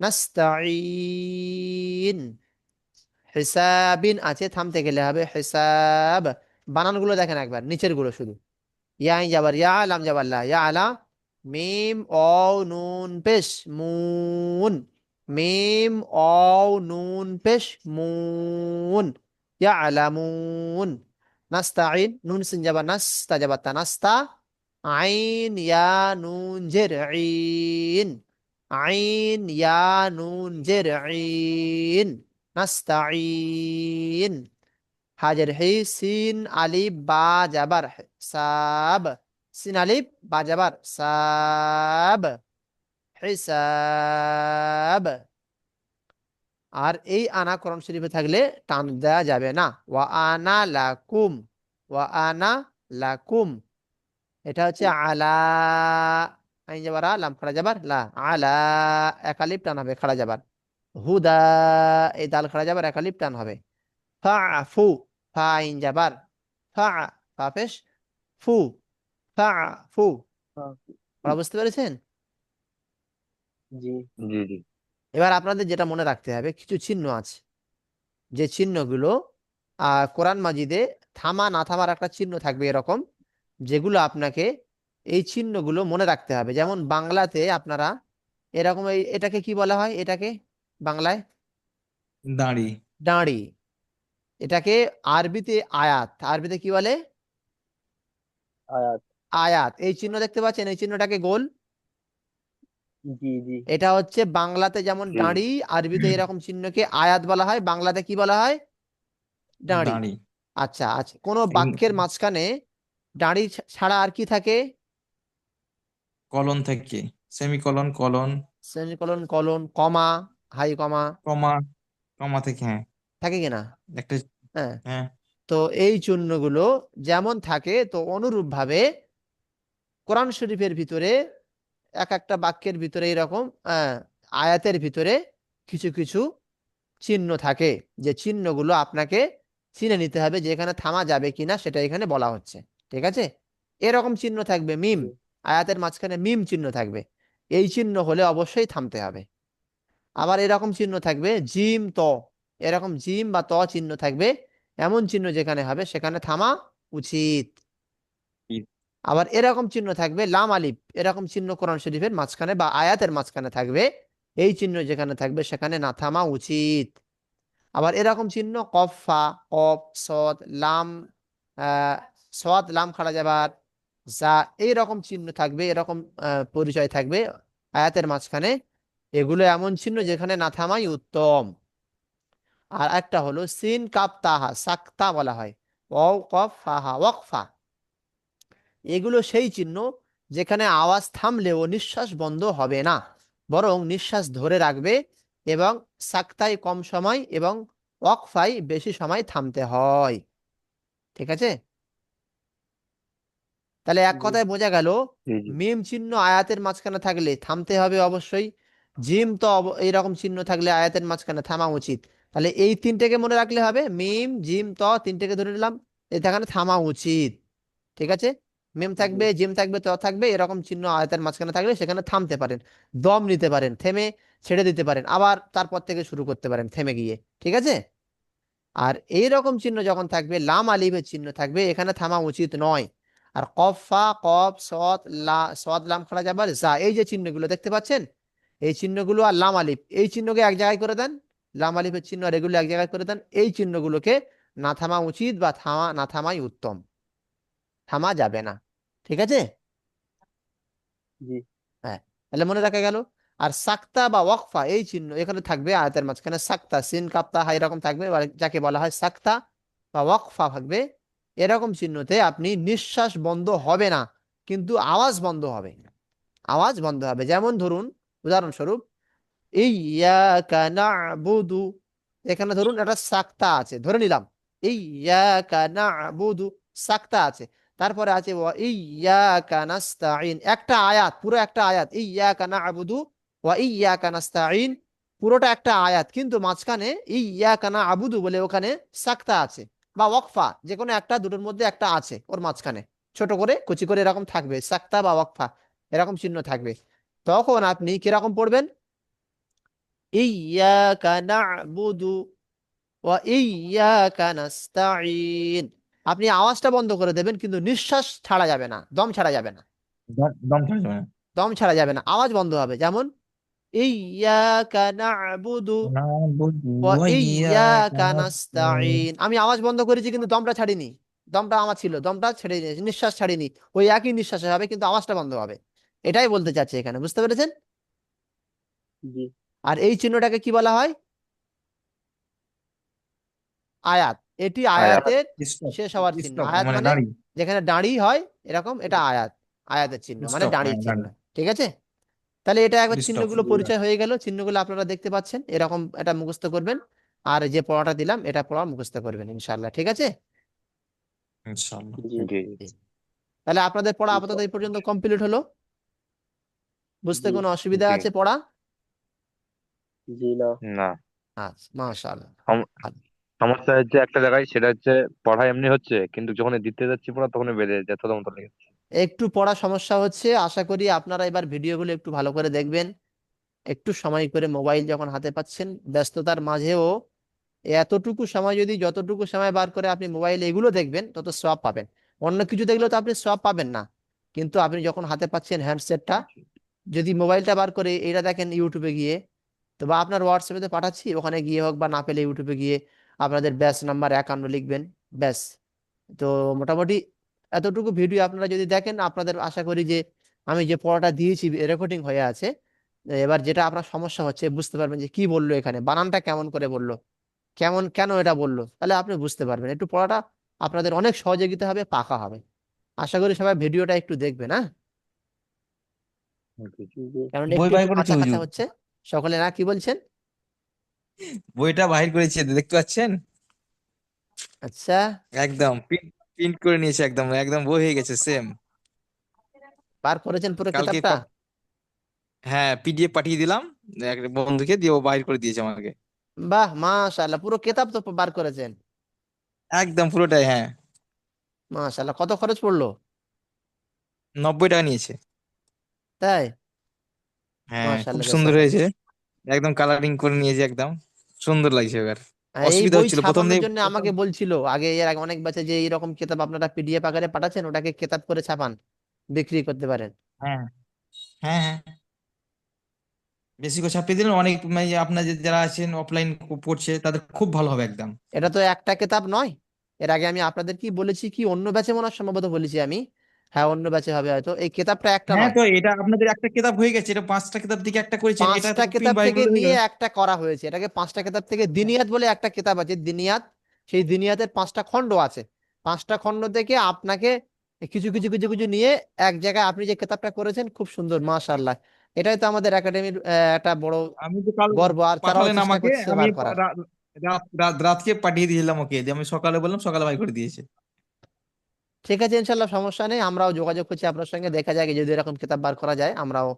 Speaker 1: নাস্তাইন। হিসাবিন আছে, থামতে গেলে হবে হিসাব। বানানগুলো দেখেন একবার, নিচের গুলো শুধু। ইয়া আইন যাবার ইয়া, আলাম যাবার লা, ইয়া আলা। মিম ও নুন পেশ মুন, মিম ও নুন পেশ মুন, ইয়া আলামুন। নাস্তাইন, নুন সিন যাবার নাস্তা যাবার তা, নাস্তা। আইন ইয়া নুন জের আইন, আইন ইয়া নুন জের আইন, নাস্তাইন। হাজের হি, সিন আলিফ বা যাবার সাব, সিন আলিফ বা যাবার সাব, হিসাব। আর এই আনা কোরআন শরীফে থাকলে টান দেওয়া যাবে না। ওয়া আনা লাকুম, ওয়া আনা লাকুম। এটা হচ্ছে আলা, আইন যাবার লাম খাড়া যাবার লা, আলা 1 আলিফ টান হবে খাড়া যাবার। হুদা, এই দাল খাড়া যাবার 1 আলিফ টান হবে। ফাফু, ফা আইন যাবার ফা, ফা পেশ ফু, ফাফু।
Speaker 4: হ্যাঁ,
Speaker 1: ওরা বুঝতে পেরেছেন?
Speaker 4: জি
Speaker 3: জি জি
Speaker 1: এবার আপনাদের যেটা মনে রাখতে হবে, কিছু চিহ্ন আছে, যে চিহ্নগুলো কোরআন মাজিদে থামা না থামার একটা চিহ্ন থাকবে এরকম, যেগুলো আপনাকে, এই চিহ্নগুলো মনে রাখতে হবে। যেমন বাংলাতে আপনারা এরকম, এটাকে কি বলা হয়, এটাকে বাংলায়
Speaker 5: দাঁড়ি।
Speaker 1: দাঁড়ি, এটাকে আরবিতে আয়াত, আরবিতে কি বলে,
Speaker 4: আয়াত।
Speaker 1: আয়াত। এই চিহ্ন দেখতে পাচ্ছেন, এই চিহ্নটাকে গোল।
Speaker 4: জি জি
Speaker 1: এটা হচ্ছে বাংলাতে যেমন
Speaker 3: জি
Speaker 1: দাঁড়ি, আরবিতে এরকম চিহ্নকে আয়াত বলা হয়, বাংলাতে কি বলা হয়, দাঁড়ি।
Speaker 5: দাঁড়ি।
Speaker 1: আচ্ছা আচ্ছা, কোনো
Speaker 5: এই
Speaker 1: বাক্যের মাঝখানে দাঁড়ি ছাড়া আর কি থাকে?
Speaker 5: কলন থেকে, সেমিকলন, কলন,
Speaker 1: সেমিকোলন, কলন, কমা, হাই কমা,
Speaker 5: কমা, কমা থেকে, হ্যাঁ
Speaker 1: থাকে কিনা?
Speaker 5: একটা,
Speaker 1: হ্যাঁ।
Speaker 5: হ্যাঁ
Speaker 1: তো এই চিহ্নগুলো যেমন থাকে, তো অনুরূপ ভাবে কোরআন শরীফের ভিতরে এক একটা বাক্যের ভিতরে এরকম আয়াতের ভিতরে কিছু কিছু চিহ্ন থাকে, যে চিহ্নগুলো আপনাকে চিনে নিতে হবে যে এখানে থামা যাবে কিনা, সেটা এখানে বলা হচ্ছে। ঠিক আছে। এরকম চিহ্ন থাকবে মিম,
Speaker 4: জি
Speaker 1: আয়াতের মাঝখানে মিম চিহ্ন থাকবে, এই চিহ্ন হলে অবশ্যই থামতে হবে। আবার এরকম চিহ্ন থাকবে জিম ত, এরকম জিম বা ত চিহ্ন থাকবে, এমন চিহ্ন যেখানে হবে সেখানে থামা উচিত।
Speaker 5: ই-
Speaker 1: আবার এরকম চিহ্ন থাকবে লাম আলিফ, এরকম চিহ্ন কোরআন শরীফের মাঝখানে বা আয়াতের মাঝখানে থাকবে, এই চিহ্ন যেখানে থাকবে সেখানে না থামা উচিত। আবার এরকম চিহ্ন কফা, কফ সদ লাম, আহ সদ লাম খাড়া যাবার যা, এইরকম চিহ্ন থাকবে, এরকম পরিচয় থাকবে আয়াতের মাঝখানে। এগুলো এমন চিহ্ন যেখানে না থামাই উত্তম। আর একটা হলো সিন কাপ তাহা, সাক্তা বলা হয়, ওয়াও কফ ফাহা ওয়াকফা। এগুলো সেই চিহ্ন যেখানে আওয়াজ থামলেও নিঃশ্বাস বন্ধ হবে না, বরং নিঃশ্বাস ধরে রাখবে, এবং সাক্তায় কম সময় এবং ওয়াকফাই বেশি সময় থামতে হয়। ঠিক আছে। তাহলে এক
Speaker 4: জি
Speaker 1: কথায় বোঝা গেল,
Speaker 3: জি জি
Speaker 1: মিম চিহ্ন আয়াতের মাঝখানে থাকলে থামতে হবে অবশ্যই, জিম তো এইরকম চিহ্ন থাকলে আয়াতের মাঝখানে থামা উচিত। তাহলে এই তিনটেকে মনে রাখলে হবে, মিম জিম ত, তিনটেকে ধরে নিলাম, এখানে থামা উচিত। ঠিক আছে। মিম
Speaker 4: জি
Speaker 1: থাকবে, জিম থাকবে, ত থাকবে, এরকম চিহ্ন আয়াতের মাঝখানে থাকলে সেখানে থামতে পারেন, দম নিতে পারেন, থেমে ছেড়ে দিতে পারেন, আবার তারপর থেকে শুরু করতে পারেন থেমে গিয়ে। ঠিক আছে। আর এই রকম চিহ্ন যখন থাকবে, লাম আলিফের চিহ্ন থাকবে, এখানে থামা উচিত নয়। আর কফ ফা কফ সদ সদ লাম খাড়া যাবার যা, এই যে চিহ্নগুলো দেখতে পাচ্ছেন, এই চিহ্নগুলো আর লাম আলিফ, এই চিহ্নকে এক জায়গায় করে দেন, লাম আলিফের চিহ্ন আর এগুলো এক জায়গায় করে দেন, এই চিহ্নগুলোকে না থামা উচিত বা না থামাই উত্তম, থামা যাবে না। ঠিক আছে?
Speaker 4: জি
Speaker 1: হ্যাঁ, তাহলে মনে রাখা গেল। আর সাক্তা বা ওয়াকফা এই চিহ্ন এখানে থাকবে আয়াতের মাঝখানে, সাক্তা সিন কাপ্তা হা এরকম থাকবে, বা যাকে বলা হয় সাক্তা বা ওয়াকফা থাকবে। এরকম চিহ্নতে আপনি নিঃশ্বাস বন্ধ হবে না, কিন্তু আওয়াজ বন্ধ হবে, আওয়াজ বন্ধ হবে। যেমন ধরুন, উদাহরণস্বরূপ, ইয়্যাকা না'বুদু, এখানে ধরুন একটা সাক্তা আছে, ধরে নিলাম ইয়্যাকা না'বুদু, সাক্তা আছে। তারপরে আছে ওয়া ইয়্যাকা নাস্তাঈন, একটা আয়াত, পুরো একটা আয়াত, ইয়্যাকা না'বুদু ওয়া ইয়্যাকা নাস্তাঈন, পুরোটা একটা আয়াত, কিন্তু মাঝখানে ইয়্যাকা না'বুদু বলে ওখানে সাক্তা আছে বা ওয়াকফা, যে কোনো একটা দুটোর মধ্যে একটা আছে ওর মাঝখানে, ছোট করে কুচি করে এরকম থাকবে, সাক্তা বা ওয়াকফা এরকম চিহ্ন থাকবে। তখন আপনি কিরকম পড়বেন? ইয়াকা না'বুদু ওয়া ইয়াকা নাস্তাঈন। আপনি আওয়াজটা বন্ধ করে দেবেন, কিন্তু নিঃশ্বাস ছাড়া যাবে না, দম ছাড়া যাবে না,
Speaker 5: দম ছাড়া যাবে না।
Speaker 1: দম ছাড়া যাবে না, আওয়াজ বন্ধ হবে। যেমন ইয়াকা না'বুদু
Speaker 5: না বুঝু
Speaker 1: ওয়া
Speaker 5: ইয়া
Speaker 1: ইয়াকা
Speaker 5: কানাস্তাইন।
Speaker 1: নাস্তাঈন, আমি আওয়াজ বন্ধ করেছি কিন্তু দমটা ছাড়িনি, দমটা আমার ছিল, দমটা ছেড়ে নিয়েছি, নিঃশ্বাস ছাড়িনি, ওই একই নিঃশ্বাসে হবে কিন্তু আওয়াজটা বন্ধ হবে। এটাই বলতে চাচ্ছি এখানে, বুঝতে পেরেছেন?
Speaker 4: জি
Speaker 1: আর এই চিহ্নটাকে কি বলা হয়? আয়াত। এটি
Speaker 3: আয়াত।
Speaker 1: আয়াতের
Speaker 5: স্টপ।
Speaker 1: শেষ হওয়ার চিহ্ন।
Speaker 5: স্টপ
Speaker 1: আয়াত
Speaker 5: মানে
Speaker 1: মানে
Speaker 5: দাঁড়ি।
Speaker 1: যেখানে দাঁড়ি হয় এরকম, এটা আয়াত, আয়াতের চিহ্ন মানে
Speaker 5: স্টপ
Speaker 1: দাঁড়ির
Speaker 5: মানে
Speaker 1: চিহ্ন।
Speaker 5: দাঁড়ি।
Speaker 1: ঠিক আছে? তাহলে এটা একবার
Speaker 5: স্টপ।
Speaker 1: চিহ্নগুলো পরিচয় হয়ে গেল, চিহ্নগুলো আপনারা দেখতে পাচ্ছেন, এরকম এটা মুখস্থ করবেন। আর যে পড়াটা দিলাম এটা পড়া মুখস্থ করবেন ইনশাআল্লাহ। ঠিক আছে?
Speaker 5: ইনশাআল্লাহ।
Speaker 4: জি
Speaker 3: জি
Speaker 1: জি। তাহলে আপনাদের পড়া আপাতত এই পর্যন্ত কমপ্লিট হলো, বুঝতে
Speaker 4: জি
Speaker 1: কোনো অসুবিধা
Speaker 3: জি।
Speaker 1: আছে পড়া?
Speaker 4: জি না
Speaker 3: না,
Speaker 1: আচ্ছা, মাশাআল্লাহ।
Speaker 3: সমস্যা হচ্ছে একটা জায়গায়, সেটা হচ্ছে পড়া এমনি হচ্ছে, কিন্তু যখন দিতে যাচ্ছি পড়া তখন বেড়ে যাচ্ছে, থতমত মতো লেগে যাচ্ছে।
Speaker 1: একটু পড়া সমস্যা হচ্ছে, আশা করি আপনারা এবার ভিডিওগুলো একটু ভালো করে দেখবেন, একটু সময় করে মোবাইল যখন হাতে পাচ্ছেন, ব্যস্ততার মাঝেও এতটুকু সময়, যদি যতটুকু সময় বার করে আপনি মোবাইলে এগুলো দেখবেন তত সওয়াব পাবেন। অন্য কিছু দেখলেও তো আপনি সওয়াব পাবেন না, কিন্তু আপনি যখন হাতে পাচ্ছেন হ্যান্ডসেটটা, যদি মোবাইলটা বার করে এটা দেখেন ইউটিউবে গিয়ে, তো বা আপনার হোয়াটসঅ্যাপে পাঠাচ্ছি, ওখানে গিয়ে হোক, বা না পেলে ইউটিউবে গিয়ে আপনাদের ব্যাচ নাম্বার 51 লিখবেন, ব্যাস। তো মোটামুটি এতটুকু ভিডিও আপনারা যদি দেখেন, আপনাদের আশা করি যে আমি যে পড়াটা দিয়েছি রেকর্ডিং হয়ে আছে, এবার যেটা আপনার সমস্যা হচ্ছে বুঝতে পারবেন যে কি বললো এখানে, বানানটা কেমন করে বললো, কেমন কেন এটা বললো, তাহলে আপনি বুঝতে পারবেন। একটু পড়াটা আপনাদের অনেক সহযোগিতা হবে, পাকা হবে। আশা করি সবাই ভিডিওটা একটু দেখবেন, হ্যাঁ,
Speaker 4: জি
Speaker 1: কারণ
Speaker 5: বই
Speaker 1: একটু
Speaker 5: বাই
Speaker 1: একটু
Speaker 5: করেছে
Speaker 1: কাঁচা কাঁচা
Speaker 5: হুজুর।
Speaker 1: হচ্ছে। সকলে না কি বলছেন?
Speaker 5: বইটা বাহির করেছে, দেখতে পাচ্ছেন?
Speaker 1: আচ্ছা,
Speaker 5: একদম প্রিন্ট করে নিয়েছে, একদম একদম বই হয়ে গেছে সেম।
Speaker 1: বার করেছেন পুরো
Speaker 5: কালকে
Speaker 1: কিতাবটা?
Speaker 5: হ্যাঁ পিডিএফ পাঠিয়ে দিলাম এক বন্ধুকে, দিয়ে ও বাহির করে দিয়েছে আমাকে।
Speaker 1: বাহ, মাশাআল্লাহ, পুরো কিতাব তো বার করেছেন।
Speaker 5: একদম পুরোটাই, হ্যাঁ।
Speaker 1: মাশাআল্লাহ, কত খরচ পড়লো?
Speaker 5: 90 টাকা নিয়েছে।
Speaker 1: তাই?
Speaker 5: হ্যাঁ খুব
Speaker 1: মাশাআল্লাহ,
Speaker 5: সুন্দর
Speaker 1: জাযাকাল্লাহ।
Speaker 5: হয়েছে। একদম কালারিং করে নিয়েছে, একদম সুন্দর লাগছে এবার।
Speaker 1: এই
Speaker 5: অসুবিধা
Speaker 1: বই
Speaker 5: হচ্ছিল প্রথম
Speaker 1: ছাপানোর
Speaker 5: দিকে
Speaker 1: জন্য আমাকে বলছিল আগে, এর আগে অনেক ব্যাচে, যে এইরকম কিতাব আপনারা পিডিএফ আকারে পাঠাচ্ছেন, ওটাকে কিতাব করে ছাপান, বিক্রি করতে পারেন।
Speaker 5: হ্যাঁ হ্যাঁ হ্যাঁ, বেশি করে ছাপিয়ে দিলেন অনেক, মানে আপনার যারা আছেন অফলাইন পড়ছে তাদের খুব ভালো হবে একদম।
Speaker 1: এটা তো একটা কিতাব নয়, এর আগে আমি আপনাদের কি বলেছি, কি অন্য ব্যাচে মনে হয় সম্ভবত বলেছি আমি, হ্যাঁ অন্য ব্যাচে হবে হয়তো, এই কিতাবটা একটা
Speaker 5: হ্যাঁ
Speaker 1: নয়,
Speaker 5: তো এটা আপনাদের একটা কিতাব হয়ে গেছে, এটা 5টা কিতাব থেকে একটা করেছেন, এটা
Speaker 1: 5টা
Speaker 5: প্রিন্ট
Speaker 1: কিতাব
Speaker 5: বাইর
Speaker 1: থেকে
Speaker 5: করলে হয়ে
Speaker 1: নিয়ে
Speaker 5: গেল।
Speaker 1: একটা করা হয়েছে, এটাকে 5টা কিতাব থেকে, দিনিয়াত বলে একটা কিতাব আছে, দিনিয়াত, সেই দিনিয়াতের 5টা খণ্ড আছে, 5টা খণ্ড থেকে আপনাকে কিছু কিছু কিছু কিছু নিয়ে এক জায়গায়, আপনি যে কিতাবটা করেছেন খুব সুন্দর, মাশাআল্লাহ। এটাই তো আমাদের একাডেমির একটা বড়
Speaker 5: আমি তো কাল
Speaker 1: গর্ব, আর তারাও
Speaker 5: পাঠালেন
Speaker 1: চেষ্টা
Speaker 5: আমাকে,
Speaker 1: করছে
Speaker 5: আমি
Speaker 1: বার করার।
Speaker 5: রাতকে পাঠিয়ে দিয়েছিলাম ওকে, দিয়ে আমি সকালে বললাম, সকালে বাইর করে দিয়েছে।
Speaker 1: ঠিক আছে, ইনশাল্লাহ, সমস্যা নেই, আমরাও যোগাযোগ করছি আপনার সঙ্গে, দেখা যায় যদি এরকম কিতাব বার করা যায়, আমরাও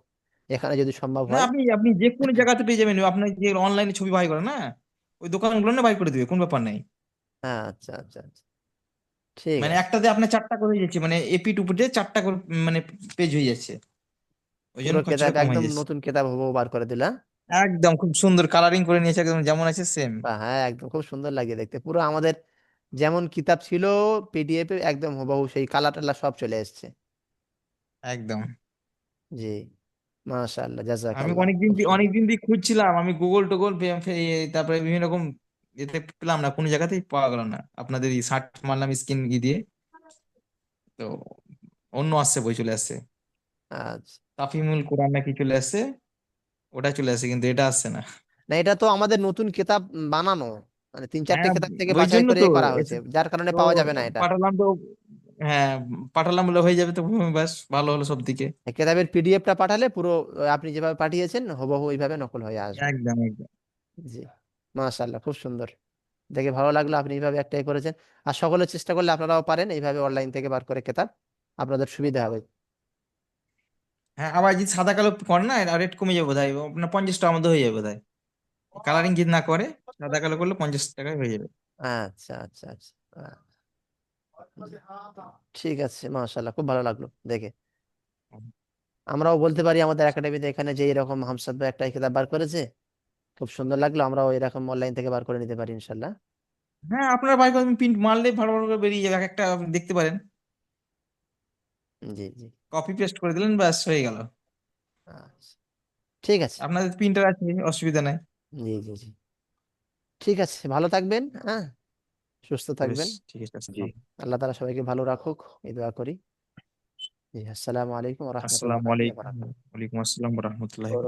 Speaker 1: এখানে যদি সম্ভব
Speaker 5: না
Speaker 1: হয়।
Speaker 5: আপনি আপনি যে কোনো জায়গাতে পেয়ে যাবেন, আপনার যে অনলাইনে ছবি বাইর করে না, ওই দোকানগুলো না বাইর করে দিবে, কোনো ব্যাপার নাই।
Speaker 1: হ্যাঁ, আচ্ছা আচ্ছা আচ্ছা, ঠিক
Speaker 5: মানে
Speaker 1: আছে।
Speaker 5: একটাতে আপনার 4টা করে হয়ে যাচ্ছে, মানে এপি টু দিয়ে 4টা করে মানে পেজ হয়ে যাচ্ছে, ওই জন্য
Speaker 1: পুরো
Speaker 5: খরচাটা
Speaker 1: কিতাব
Speaker 5: কম হয়ে
Speaker 1: একদম
Speaker 5: যাচ্ছে।
Speaker 1: নতুন কিতাব হবো বার করে দিলা।
Speaker 5: একদম খুব সুন্দর কালারিং করে নিয়েছে, একদম যেমন আছে সেম।
Speaker 1: হ্যাঁ, একদম খুব সুন্দর লাগে দেখতে, পুরো আমাদের যেমন কিতাব ছিল পিডিএফ এ একদম হুবহু সেই কালার টালার সব চলে এসেছে।
Speaker 5: একদম।
Speaker 1: জি, মাশাআল্লাহ,
Speaker 5: আমি
Speaker 1: জাযাকাল্লাহ,
Speaker 5: অনেকদিন
Speaker 1: খুব সুন্দর।
Speaker 5: অনেকদিন দিয়ে খুঁজছিলাম, আমি গুগল টুগল তারপরে বিভিন্ন রকম এতে পেলাম না, কোনো জায়গাতেই পাওয়া গেল না। আপনাদের এই সার্চ মারলাম স্ক্রিন দিয়ে, তো অন্য আসছে, বই চলে আসছে,
Speaker 1: আচ্ছা,
Speaker 5: তাফিমুল কোরআন নাকি চলে আসছে, ওটা চলে আসছে, কিন্তু এটা আসছে না।
Speaker 1: না এটা তো আমাদের নতুন কিতাব বানানো, মানে 3-4টে
Speaker 5: হ্যাঁ,
Speaker 1: কিতাব থেকে
Speaker 5: ওই
Speaker 1: বাছাই
Speaker 5: জন্য
Speaker 1: করে
Speaker 5: তো
Speaker 1: করা হয়েছে, যার কারণে
Speaker 5: তো
Speaker 1: পাওয়া যাবে না এটা।
Speaker 5: পাঠালাম তো। হ্যাঁ, পাঠালাম বলে হয়ে যাবে তো, ব্যাস ভালো হলো সব দিকে।
Speaker 1: এই কিতাবের পিডিএফটা পাঠালে পুরো আপনি যেভাবে পাঠিয়েছেন হুবহু ওইভাবে নকল হয়ে আসবে।
Speaker 5: একদম একদম।
Speaker 1: জি, মাশাআল্লাহ, খুব সুন্দর, দেখে ভালো লাগলো আপনি এইভাবে একটাই করেছেন। আর সকলে চেষ্টা করলে আপনারাও পারেন এইভাবে অনলাইন থেকে বার করে কিতাব, আপনাদের সুবিধা হবে।
Speaker 5: হ্যাঁ, আবার যদি সাদা কালো করে না, রেট কমে যাবে বোধ হয়, আপনার 50 টাকার মধ্যে হয়ে যাবে বোধ হয়। কালারিং যদি না করে, সাদা কালো করলে 50 টাকায় হয়ে যাবে।
Speaker 1: আচ্ছা, আচ্ছা, আচ্ছা, ঠিক আছে, মাশাআল্লাহ, খুব ভালো লাগলো দেখে। আমরাও বলতে পারি আমাদের একাডেমিতে এখানে যে এরকম হামসাদ ভাই একটা কিতাব বার করেছে, খুব সুন্দর লাগলো, আমরাও এরকম অনলাইন থেকে বার করে নিতে পারি ইনশাল্লাহ।
Speaker 5: হ্যাঁ, আপনার বাইক প্রিন্ট মারলে ভালো ভালো করে বেরিয়ে যাবে, এক একটা আপনি দেখতে পারেন।
Speaker 1: জি, জি,
Speaker 5: কপি পেস্ট করে দিলেন, ব্যাস হয়ে গেল।
Speaker 1: আচ্ছা, ঠিক আছে।
Speaker 5: আপনাদের প্রিন্টার আছে, অসুবিধা নাই।
Speaker 1: জি, জি, জি, ঠিক আছে, ভালো থাকবেন, হ্যাঁ, সুস্থ
Speaker 5: বেশ,
Speaker 1: থাকবেন।
Speaker 5: ঠিক আছে,
Speaker 3: জি।
Speaker 5: আসসালাম।
Speaker 1: আল্লাহ তাআলা সবাইকে ভালো রাখুক, এই দোয়া করি। জি, আসসালামু আলাইকুম ওয়া রাহমাতুল্লাহি
Speaker 5: আসসালামু
Speaker 1: ওয়া
Speaker 5: আলাইকুম।
Speaker 1: বারাকাতুহু।
Speaker 5: ওয়ালাইকুম আসসালাম রহমতুল্লাহ।
Speaker 4: ওর